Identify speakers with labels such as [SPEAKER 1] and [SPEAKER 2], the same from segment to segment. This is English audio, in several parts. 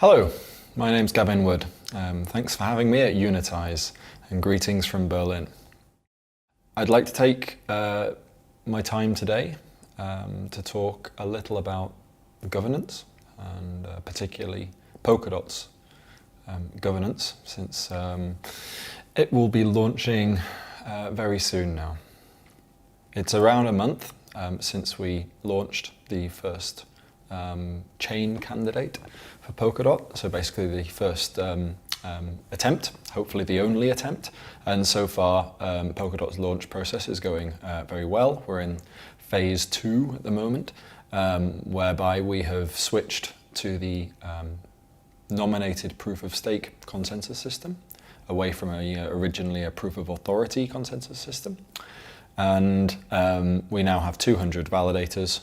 [SPEAKER 1] Hello, my name's Gavin Wood. Thanks for having me at Unitize, and greetings from Berlin. I'd like to take my time today to talk a little about governance, and particularly Polkadot's governance, since it will be launching very soon now. It's around a month since we launched the first chain candidate for Polkadot, so basically the first attempt, hopefully the only attempt, and so far Polkadot's launch process is going very well. We're in phase 2 at the moment, whereby we have switched to the nominated proof of stake consensus system, away from originally a proof of authority consensus system, and we now have 200 validators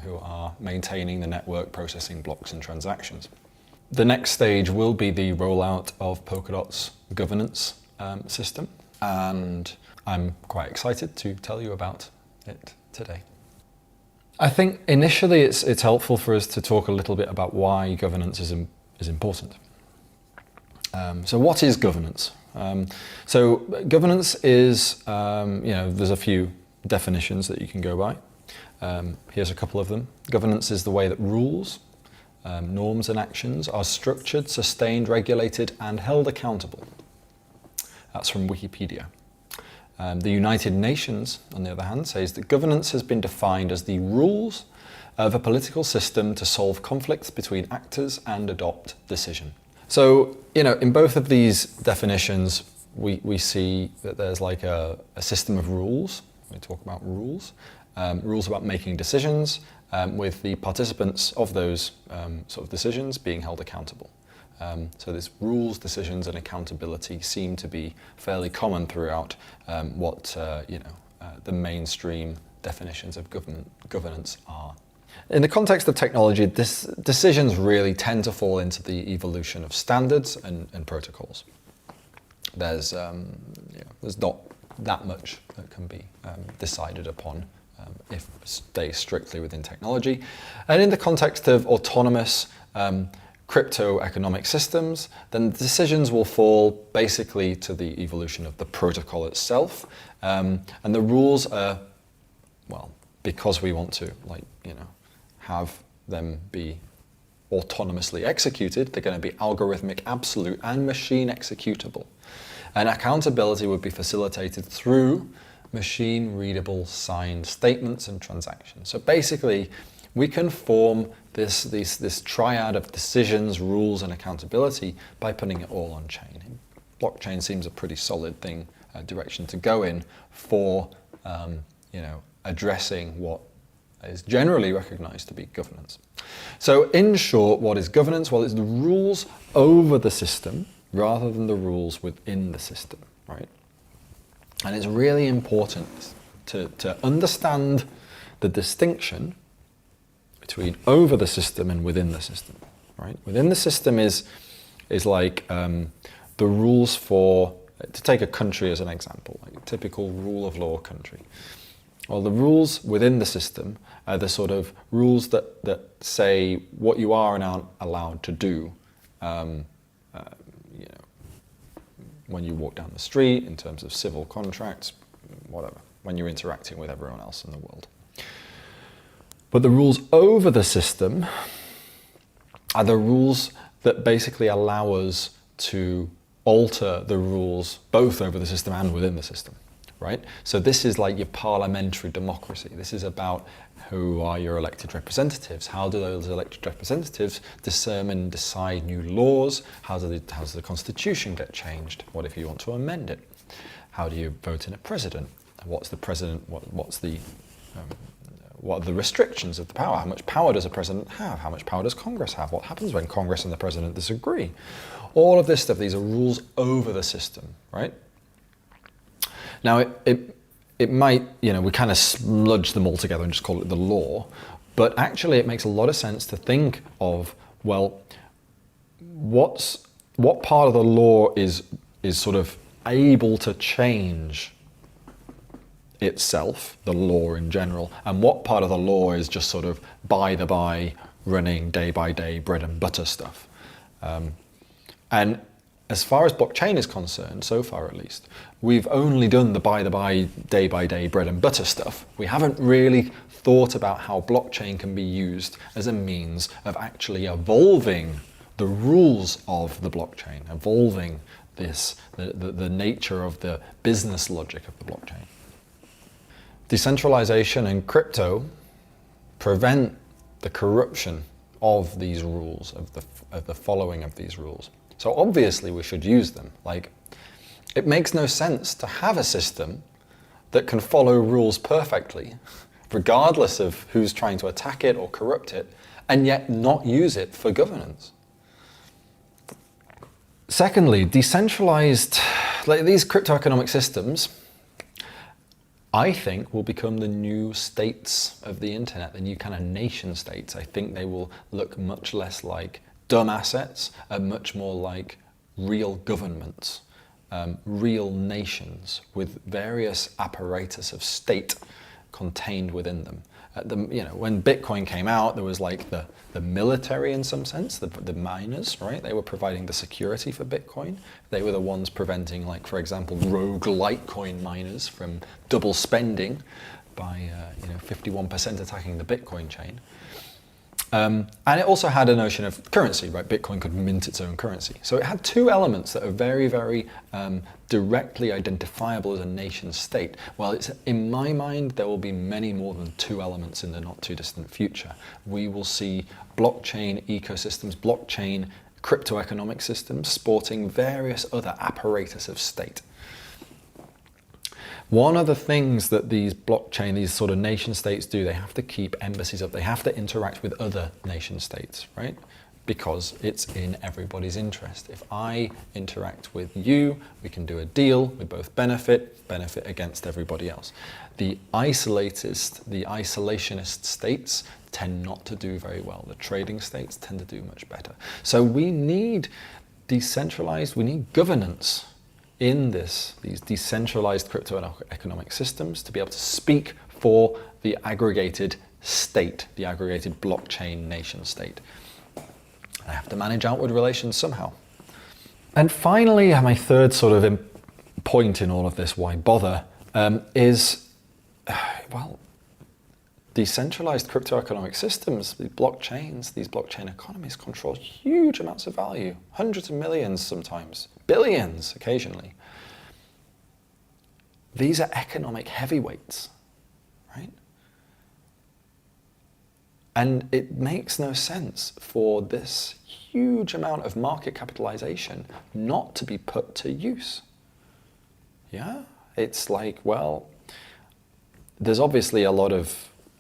[SPEAKER 1] who are maintaining the network, processing blocks and transactions. The next stage will be the rollout of Polkadot's governance system, and I'm quite excited to tell you about it today. I think initially it's helpful for us to talk a little bit about why governance is important. So what is governance? So governance is, there's a few definitions that you can go by. Here's a couple of them. Governance is the way that rules, norms and actions are structured, sustained, regulated and held accountable. That's from Wikipedia. The United Nations, on the other hand, says that governance has been defined as the rules of a political system to solve conflicts between actors and adopt decision. So, in both of these definitions, we see that there's like a system of rules. We talk about rules. Rules about making decisions, with the participants of those sort of decisions being held accountable. So this rules, decisions and accountability seem to be fairly common throughout the mainstream definitions of governance are. In the context of technology, decisions really tend to fall into the evolution of standards and protocols. There's not that much that can be decided upon if stay strictly within technology. And in the context of autonomous crypto economic systems, then the decisions will fall basically to the evolution of the protocol itself. And the rules are, well, because we want to have them be autonomously executed, they're going to be algorithmic, absolute and machine executable. And accountability would be facilitated through machine-readable signed statements and transactions. So basically, we can form this triad of decisions, rules, and accountability by putting it all on chain. Blockchain seems a pretty solid direction to go in for addressing what is generally recognized to be governance. So in short, what is governance? Well, it's the rules over the system rather than the rules within the system, right? And it's really important to understand the distinction between over the system and within the system, right? Within the system is like the rules for, to take a country as an example, like a typical rule of law country. Well, the rules within the system are the sort of rules that say what you are and aren't allowed to do when you walk down the street, in terms of civil contracts, whatever, when you're interacting with everyone else in the world. But the rules over the system are the rules that basically allow us to alter the rules both over the system and within the system, right? So this is like your parliamentary democracy. This is about who are your elected representatives. How do those elected representatives decide new laws? How does the constitution get changed? What if you want to amend it? How do you vote in a president? What's the president? What are the restrictions of the power? How much power does a president have? How much power does Congress have? What happens when Congress and the president disagree? All of this stuff, these are rules over the system, right? Now, it might, we kind of sludge them all together and just call it the law, but actually it makes a lot of sense to think of, well, what part of the law is sort of able to change itself, the law in general, and what part of the law is just sort of by the by running day by day bread and butter stuff. And as far as blockchain is concerned, so far at least, we've only done the by day-by-day bread and butter stuff. We haven't really thought about how blockchain can be used as a means of actually evolving the rules of the blockchain, evolving the nature of the business logic of the blockchain. Decentralization and crypto prevent the corruption of these rules, of the following of these rules. So obviously we should use them. Like, it makes no sense to have a system that can follow rules perfectly, regardless of who's trying to attack it or corrupt it, and yet not use it for governance. Secondly, decentralized, like these crypto-economic systems, I think will become the new states of the internet, the new kind of nation states. I think they will look much less like dumb assets and much more like real governments, real nations with various apparatus of state contained within them. When Bitcoin came out, there was like the military in some sense, the miners, right? They were providing the security for Bitcoin. They were the ones preventing, like, for example, rogue Litecoin miners from double spending by 51% attacking the Bitcoin chain. And it also had a notion of currency, right? Bitcoin could mint its own currency. So it had two elements that are very, very directly identifiable as a nation state. Well, in my mind, there will be many more than two elements in the not too distant future. We will see blockchain ecosystems, blockchain crypto-economic systems sporting various other apparatus of state. One of the things that these blockchain, these sort of nation states do, they have to keep embassies up. They have to interact with other nation states, right? Because it's in everybody's interest. If I interact with you, we can do a deal, we both benefit against everybody else. The isolationist states tend not to do very well. The trading states tend to do much better. So we need decentralized, we need governance in these decentralized crypto-economic systems to be able to speak for the aggregated state, the aggregated blockchain nation state. I have to manage outward relations somehow. And finally, my third sort of point in all of this, why bother, is, decentralized crypto-economic systems, these blockchains, these blockchain economies control huge amounts of value, hundreds of millions sometimes, billions occasionally. These are economic heavyweights, right? And it makes no sense for this huge amount of market capitalization not to be put to use. Yeah, it's like, well, there's obviously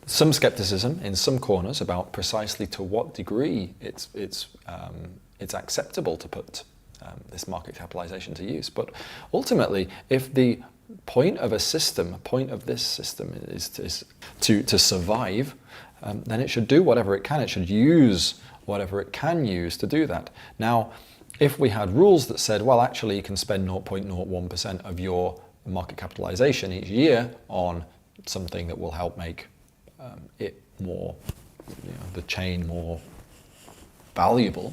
[SPEAKER 1] some skepticism in some corners about precisely to what degree it's acceptable to put this market capitalization to use. But ultimately, if the point of this system is to survive, then it should do whatever it can. It should use whatever it can use to do that. Now, if we had rules that said, well, actually you can spend 0.01% of your market capitalization each year on something that will help make it more, the chain more valuable,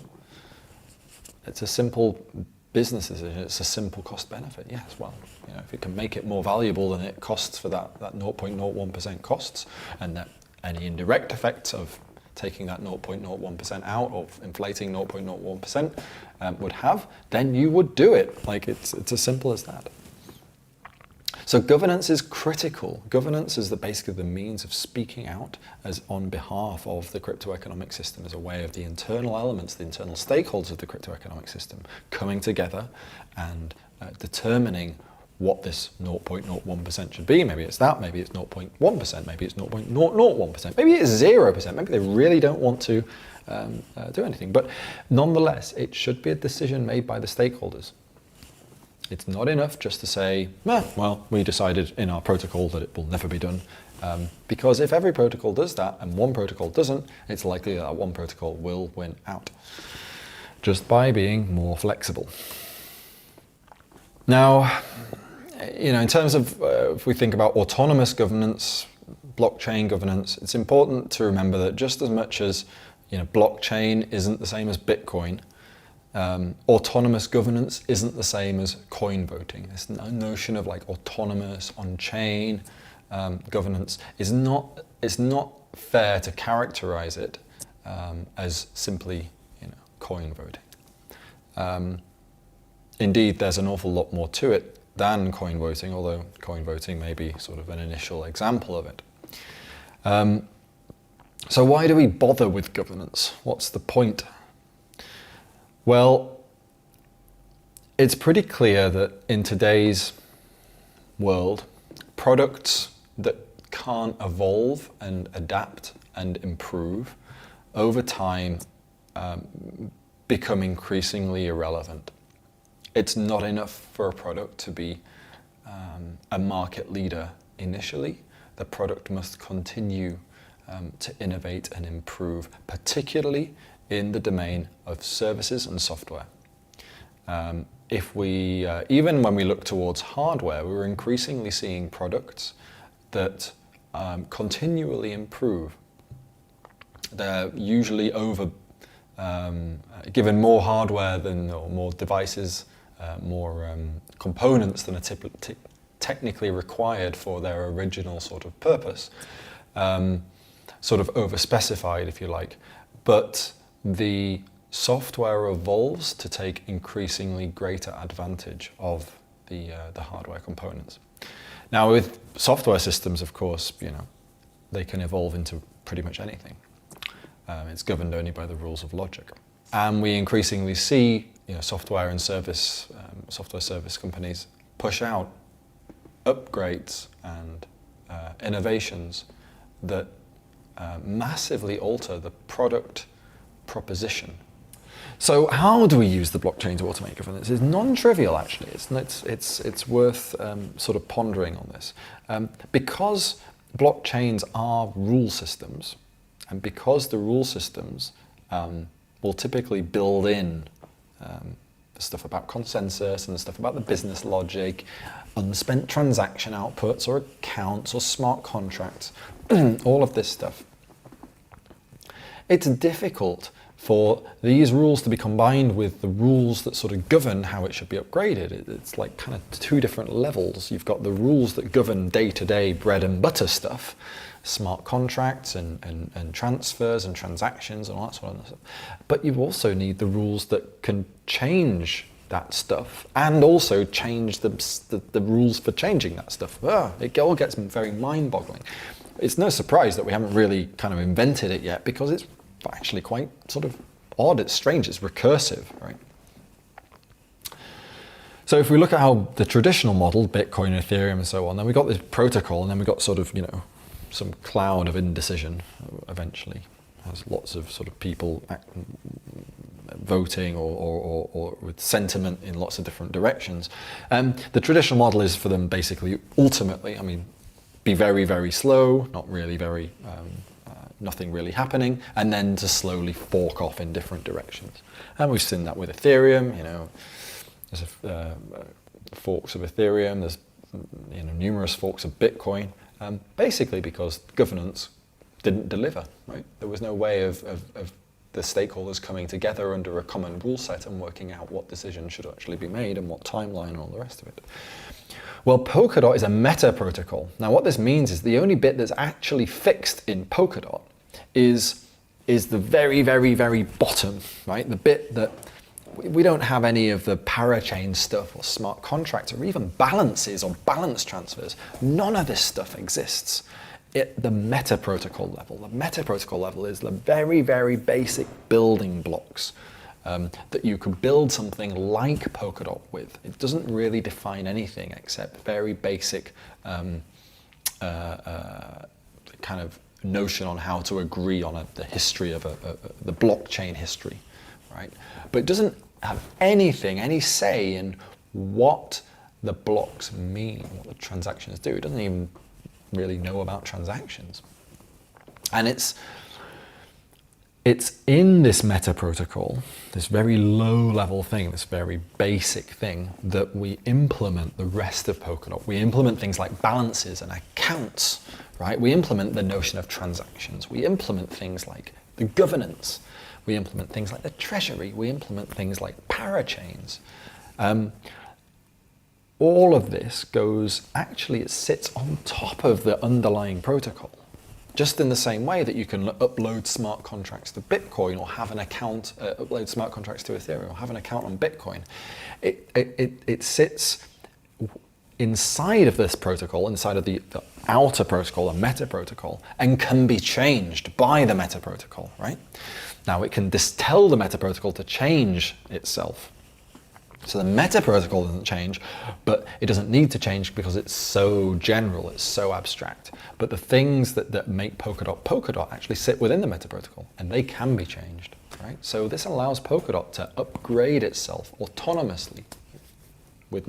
[SPEAKER 1] it's a simple business decision. It's a simple cost benefit. Yes, well, if it can make it more valuable than it costs for that 0.01% costs, and that any indirect effects of taking that 0.01% out or inflating 0.01% would have, then you would do it. Like it's as simple as that. So governance is critical. Governance is basically the means of speaking out as on behalf of the crypto-economic system, as a way of the internal elements, the internal stakeholders of the crypto-economic system coming together and determining what this 0.01% should be. Maybe it's that, maybe it's 0.1%, maybe it's 0.001%, maybe it's 0%, maybe they really don't want to do anything. But nonetheless, it should be a decision made by the stakeholders. It's not enough just to say, well, we decided in our protocol that it will never be done. Because if every protocol does that and one protocol doesn't, it's likely that one protocol will win out just by being more flexible. Now, in terms of if we think about autonomous governance, blockchain governance, it's important to remember that just as much as blockchain isn't the same as Bitcoin, Autonomous governance isn't the same as coin voting. This notion of like autonomous on-chain governance is not fair to characterize it as simply, coin voting. Indeed, there's an awful lot more to it than coin voting, although coin voting may be sort of an initial example of it. So why do we bother with governance? What's the point? Well, it's pretty clear that in today's world, products that can't evolve and adapt and improve over time become increasingly irrelevant. It's not enough for a product to be a market leader initially. The product must continue to innovate and improve, particularly in the domain of services and software. Even when we look towards hardware, we're increasingly seeing products that continually improve. They're usually given more hardware or more devices, more components than are technically required for their original sort of purpose, sort of over-specified, if you like. But the software evolves to take increasingly greater advantage of the hardware components. Now, with software systems, of course, they can evolve into pretty much anything. It's governed only by the rules of logic. And we increasingly see software service companies push out upgrades and innovations that massively alter the product proposition. So how do we use the blockchain to automate governance? It's non-trivial, actually. It's worth sort of pondering on this. Because blockchains are rule systems, and because the rule systems will typically build in the stuff about consensus and the stuff about the business logic, unspent transaction outputs or accounts or smart contracts, all of this stuff, it's difficult for these rules to be combined with the rules that sort of govern how it should be upgraded. It's like kind of two different levels. You've got the rules that govern day-to-day bread and butter stuff, smart contracts and transfers and transactions and all that sort of stuff. But you also need the rules that can change that stuff and also change the rules for changing that stuff. It all gets very mind-boggling. It's no surprise that we haven't really kind of invented it yet, because it's actually quite sort of odd. It's strange. It's recursive, right? So if we look at how the traditional model, Bitcoin, Ethereum, and so on, then we got this protocol, and then we got sort of some cloud of indecision. Eventually, has lots of sort of people voting or with sentiment in lots of different directions. The traditional model is for them basically, ultimately, be very, very slow, not really very. Nothing really happening, and then to slowly fork off in different directions. And we've seen that with Ethereum. There's forks of Ethereum. There's numerous forks of Bitcoin. Basically because governance didn't deliver. Right? There was no way of the stakeholders coming together under a common rule set and working out what decisions should actually be made and what timeline and all the rest of it. Well, Polkadot is a meta protocol. Now, what this means is the only bit that's actually fixed in Polkadot is the very, very, very bottom, right? The bit that we don't have any of the parachain stuff or smart contracts or even balances or balance transfers. None of this stuff exists at the meta protocol level. The meta protocol level is the very, very basic building blocks that you could build something like Polkadot with. It doesn't really define anything except very basic kind of notion on how to agree on the history of the blockchain history, right? But it doesn't have anything, any say in what the blocks mean, what the transactions do. It doesn't even really know about transactions. And it's in this meta protocol, this very low level thing, this very basic thing, that we implement the rest of Polkadot. We implement things like balances and accounts, right? We implement the notion of transactions. We implement things like the governance. We implement things like the treasury. We implement things like parachains. All of this it sits on top of the underlying protocol. Just in the same way that you can upload smart contracts to Bitcoin or have an account, upload smart contracts to Ethereum or have an account on Bitcoin, it sits inside of this protocol, inside of the outer protocol, the meta protocol, and can be changed by the meta protocol, right? Now it can tell the meta protocol to change itself. So the meta protocol doesn't change, but it doesn't need to change because it's so general, it's so abstract. But the things that make Polkadot actually sit within the meta protocol, and they can be changed, right? So this allows Polkadot to upgrade itself autonomously, with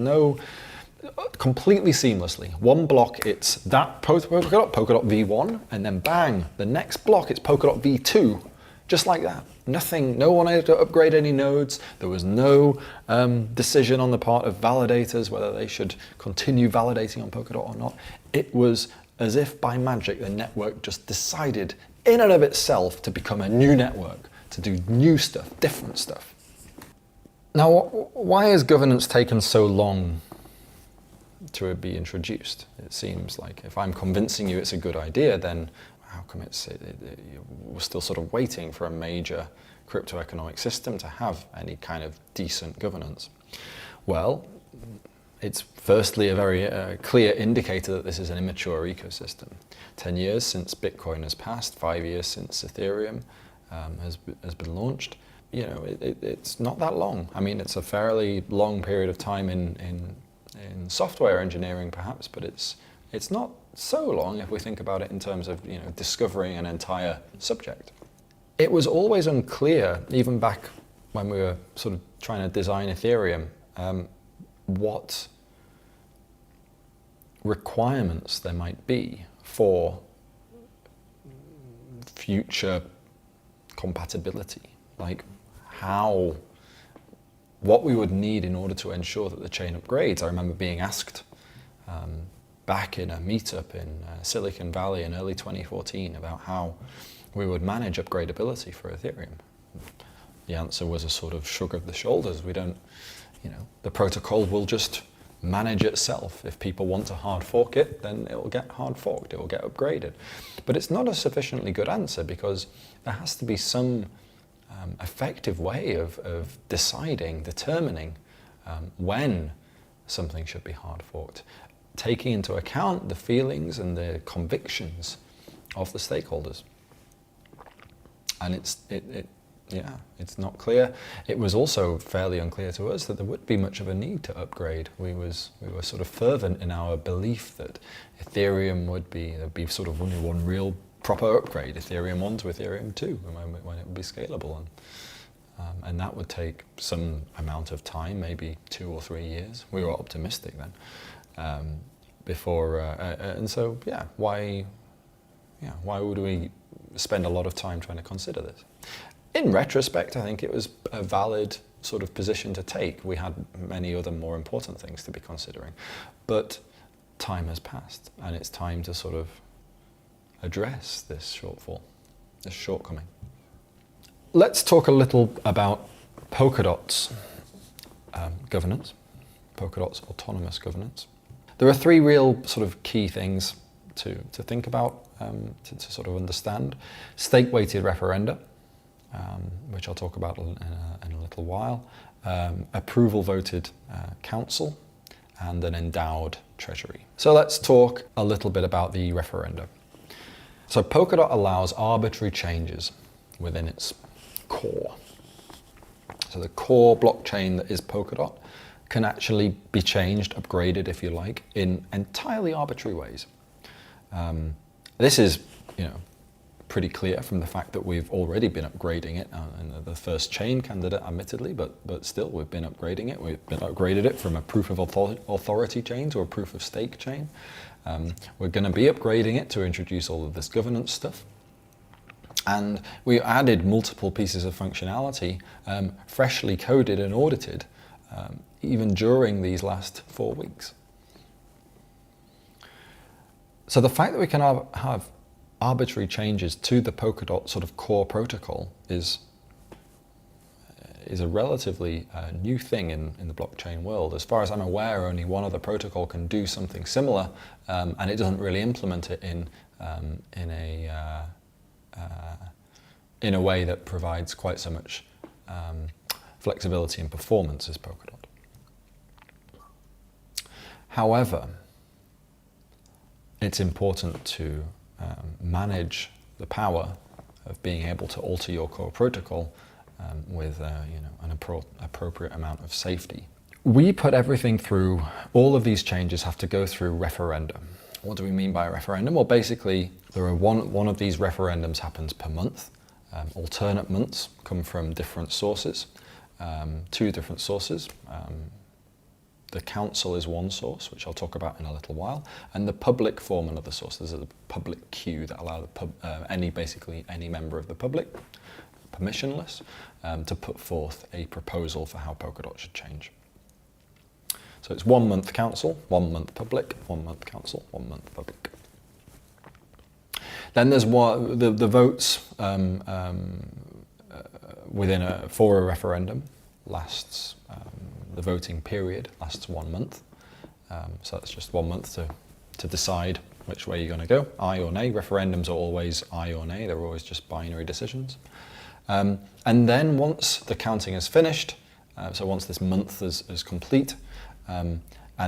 [SPEAKER 1] completely seamlessly. One block, it's that Polkadot V1, and then bang, the next block, it's Polkadot V2, just like that. No one had to upgrade any nodes. There was no decision on the part of validators whether they should continue validating on Polkadot or not. It was as if by magic the network just decided in and of itself to become a new network, to do new stuff, different stuff. Now, why has governance taken so long to be introduced? It seems like if I'm convincing you it's a good idea, then how come we're still sort of waiting for a major crypto economic system to have any kind of decent governance? Well, it's firstly a very clear indicator that this is an immature ecosystem. 10 years since Bitcoin has passed, 5 years since Ethereum has been launched. You know, it's not that long. I mean, it's a fairly long period of time in software engineering perhaps, but it's not so long if we think about it in terms of, you know, discovering an entire subject. It was always unclear, even back when we were sort of trying to design Ethereum, what requirements there might be for future compatibility, like what we would need in order to ensure that the chain upgrades. I remember being asked back in a meetup in Silicon Valley in early 2014 about how we would manage upgradability for Ethereum. The answer was a sort of shrug of the shoulders. We don't, you know, the protocol will just manage itself. If people want to hard fork it, then it will get hard forked, it will get upgraded. But it's not a sufficiently good answer because there has to be some effective way of determining when something should be hard forked, taking into account the feelings and the convictions of the stakeholders. And it's not clear. It was also fairly unclear to us that there would be much of a need to upgrade. We were sort of fervent in our belief that Ethereum would be sort of only one real proper upgrade, Ethereum 1 to Ethereum 2, when it would be scalable. And that would take some amount of time, maybe 2 or 3 years. We were optimistic then. And so, why would we spend a lot of time trying to consider this? In retrospect, I think it was a valid sort of position to take. We had many other more important things to be considering. But time has passed, and it's time to sort of address this shortfall, this shortcoming. Let's talk a little about Polkadot's governance, Polkadot's autonomous governance. There are 3 real sort of key things to think about, to sort of understand. Stake-weighted referenda, which I'll talk about in a little while, approval-voted council, and an endowed treasury. So let's talk a little bit about the referenda. So Polkadot allows arbitrary changes within its core. So the core blockchain that is Polkadot can actually be changed, upgraded if you like, in entirely arbitrary ways. This is, pretty clear from the fact that we've already been upgrading it, and the first chain candidate, admittedly, but still we've been upgrading it. We've been upgraded it from a proof of authority chain to a proof of stake chain. We're going to be upgrading it to introduce all of this governance stuff. And we added multiple pieces of functionality, freshly coded and audited, even during these last 4 weeks. So the fact that we can have arbitrary changes to the Polkadot sort of core protocol is is a relatively new thing in the blockchain world. As far as I'm aware, only one other protocol can do something similar, and it doesn't really implement it in a way that provides quite so much flexibility and performance as Polkadot. However, it's important to manage the power of being able to alter your core protocol with an appropriate amount of safety. We put everything through, all of these changes have to go through referendum. What do we mean by a referendum? Well, basically, there are one of these referendums happens per month. Alternate months come from different sources, 2 different sources. The council is one source, which I'll talk about in a little while, and the public form another source. There's a public queue that allows any member of the public, permissionless, to put forth a proposal for how Polkadot should change. So it's 1 month council, 1 month public, 1 month council, 1 month public. Then there's the votes for a referendum lasts. The voting period lasts 1 month, so that's just 1 month to decide which way you're going to go, aye or nay. Referendums are always aye or nay, they're always just binary decisions. And then once the counting is finished, so once this month is complete, and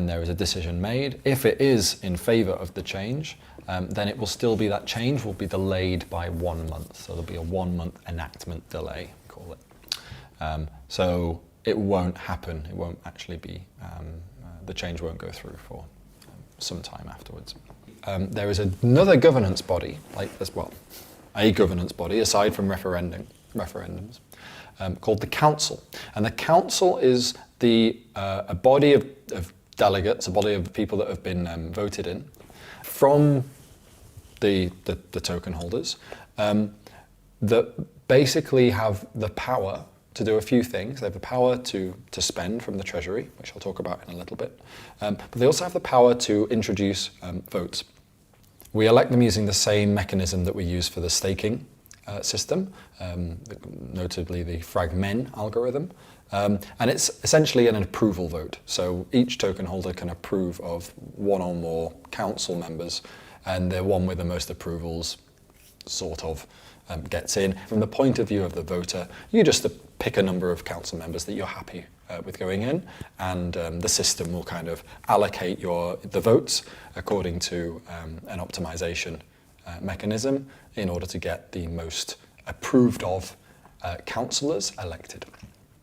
[SPEAKER 1] there is a decision made, if it is in favour of the change, then it will still be, that change will be delayed by 1 month. So there'll be a 1 month enactment delay, call it. So it won't happen, it won't actually be, the change won't go through for some time afterwards. There is another governance body, a governance body aside from referendums, called the council. And the council is a body of delegates, a body of people that have been voted in from the token holders, that basically have the power to do a few things. They have the power to spend from the treasury, which I'll talk about in a little bit, but they also have the power to introduce votes. We elect them using the same mechanism that we use for the staking system, notably the fragment algorithm, and it's essentially an approval vote. So each token holder can approve of one or more council members, and the one with the most approvals sort of gets in. From the point of view of the voter, you just pick a number of council members that you're happy with going in, and the system will kind of allocate the votes according to an optimization mechanism in order to get the most approved of councillors elected.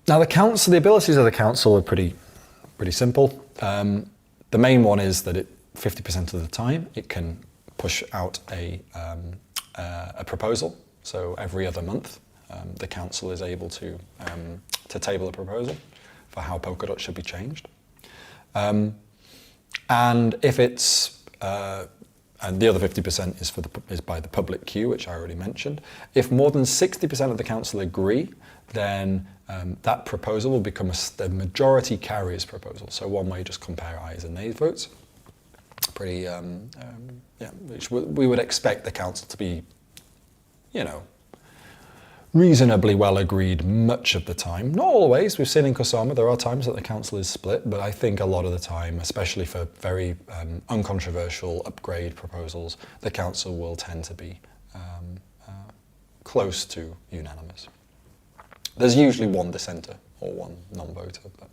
[SPEAKER 1] Now the abilities of the council are pretty simple. The main one is that 50% of the time it can push out a proposal. So every other month, the council is able to table a proposal for how Polkadot should be changed. And if it's and the other 50% is by the public queue, which I already mentioned. If more than 60% of the council agree, then that proposal will become a majority carries proposal. So one way you just compare ayes and nays votes. Pretty, which we would expect the council to be, reasonably well agreed much of the time. Not always. We've seen in Kusama there are times that the council is split, but I think a lot of the time, especially for very uncontroversial upgrade proposals, the council will tend to be close to unanimous. There's usually one dissenter or one non-voter. But,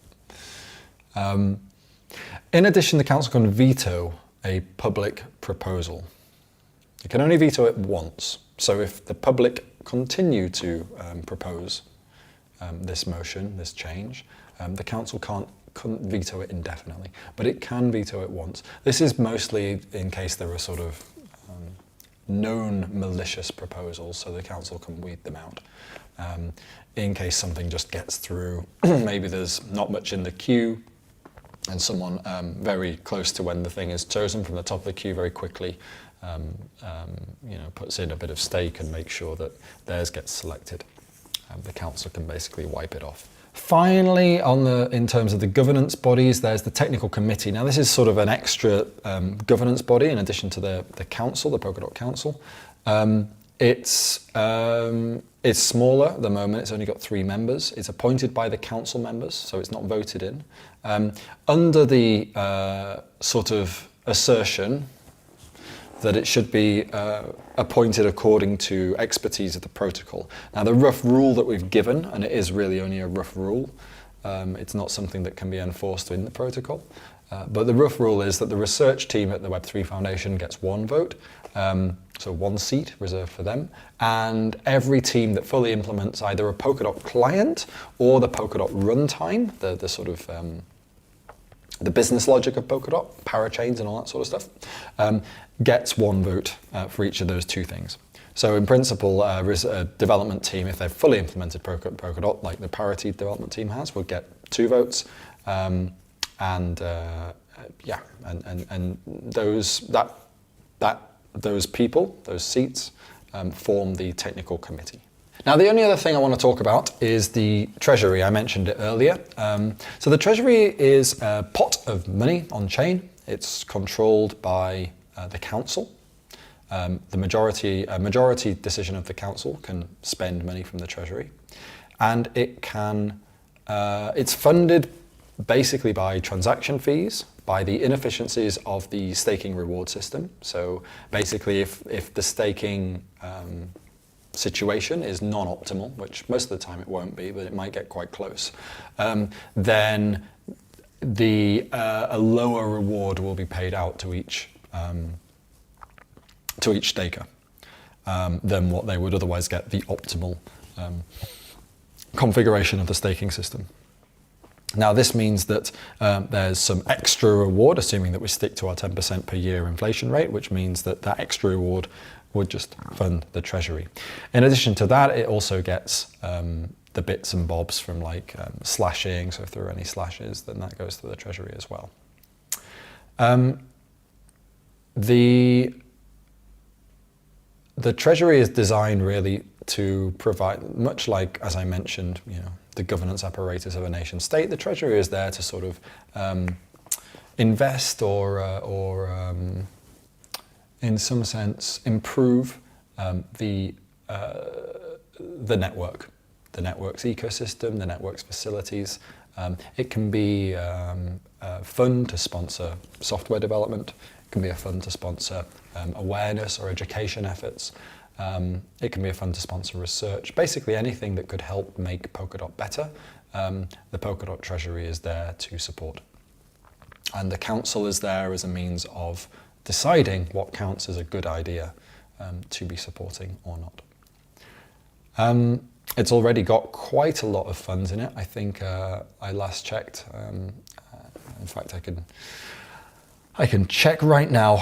[SPEAKER 1] in addition, the council can veto a public proposal. You can only veto it once. So if the public continue to propose this motion, this change, the council couldn't veto it indefinitely, but it can veto it once. This is mostly in case there are sort of known malicious proposals, so the council can weed them out. In case something just gets through, maybe there's not much in the queue, and someone very close to when the thing is chosen from the top of the queue very quickly puts in a bit of stake and makes sure that theirs gets selected. The council can basically wipe it off. Finally, in terms of the governance bodies, there's the technical committee. Now this is sort of an extra governance body in addition to the council, the Polkadot Council. It's It's smaller at the moment. It's only got 3 members. It's appointed by the council members, so it's not voted in. Under the sort of assertion that it should be appointed according to expertise of the protocol. Now, the rough rule that we've given, and it is really only a rough rule, it's not something that can be enforced in the protocol, but the rough rule is that the research team at the Web3 Foundation gets 1 vote, so 1 seat reserved for them, and every team that fully implements either a Polkadot client or the Polkadot runtime, the sort of the business logic of Polkadot, parachains and all that sort of stuff, gets 1 vote for each of those 2 things. So in principle, a development team, if they've fully implemented Polkadot, like the Parity development team has, will get 2 votes, and those people, those seats, form the technical committee. Now, the only other thing I want to talk about is the Treasury. I mentioned it earlier. So the Treasury is a pot of money on chain. It's controlled by the council. A majority decision of the council can spend money from the Treasury, and it's funded basically by transaction fees, by the inefficiencies of the staking reward system. So basically, if the staking situation is non-optimal, which most of the time it won't be, but it might get quite close, then a lower reward will be paid out to each staker than what they would otherwise get the optimal configuration of the staking system. Now, this means that there's some extra reward, assuming that we stick to our 10% per year inflation rate, which means that that extra reward would just fund the Treasury. In addition to that, it also gets the bits and bobs from like slashing, so if there are any slashes, then that goes to the Treasury as well. The Treasury is designed really to provide, much like, as I mentioned, the governance apparatus of a nation state, the Treasury is there to sort of invest or in some sense improve the network, the network's ecosystem, the network's facilities. It can be a fund to sponsor software development. It can be a fund to sponsor awareness or education efforts. It can be a fund to sponsor research. Basically anything that could help make Polkadot better, the Polkadot Treasury is there to support. And the council is there as a means of deciding what counts as a good idea to be supporting or not. It's already got quite a lot of funds in it. I think I last checked. In fact, I can check right now.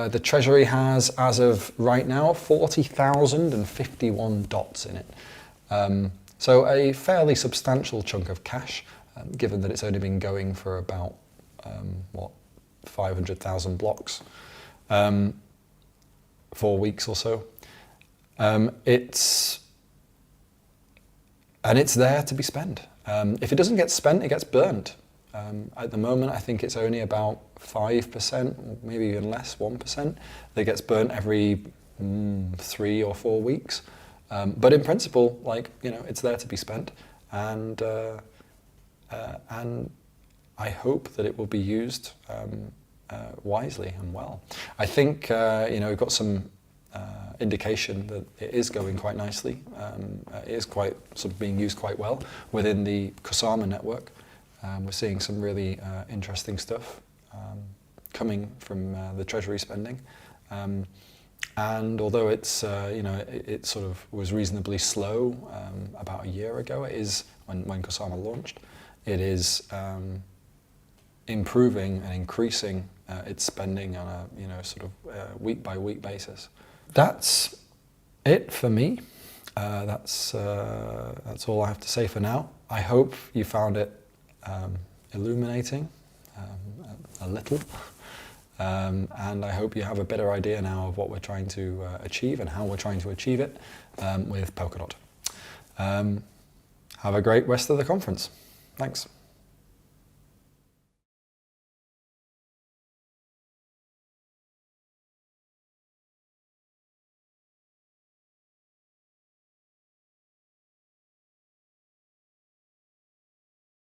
[SPEAKER 1] The Treasury has, as of right now, 40,051 dots in it. So a fairly substantial chunk of cash, given that it's only been going for about, 500,000 blocks, 4 weeks or so. It's there to be spent. If it doesn't get spent, it gets burned. At the moment, I think it's only about 5%, maybe even less, 1%, that gets burnt every 3 or 4 weeks. But in principle, it's there to be spent, and I hope that it will be used wisely and well. I think we've got some indication that it is going quite nicely. It is quite sort of being used quite well within the Kusama network. We're seeing some really interesting stuff coming from the Treasury spending. And although it's it sort of was reasonably slow about a year ago, it is when Kusama launched, it is improving and increasing its spending on a sort of week by week basis. That's it for me. That's all I have to say for now. I hope you found it illuminating a little, and I hope you have a better idea now of what we're trying to achieve and how we're trying to achieve it with Polkadot. Have a great rest of the conference. Thanks.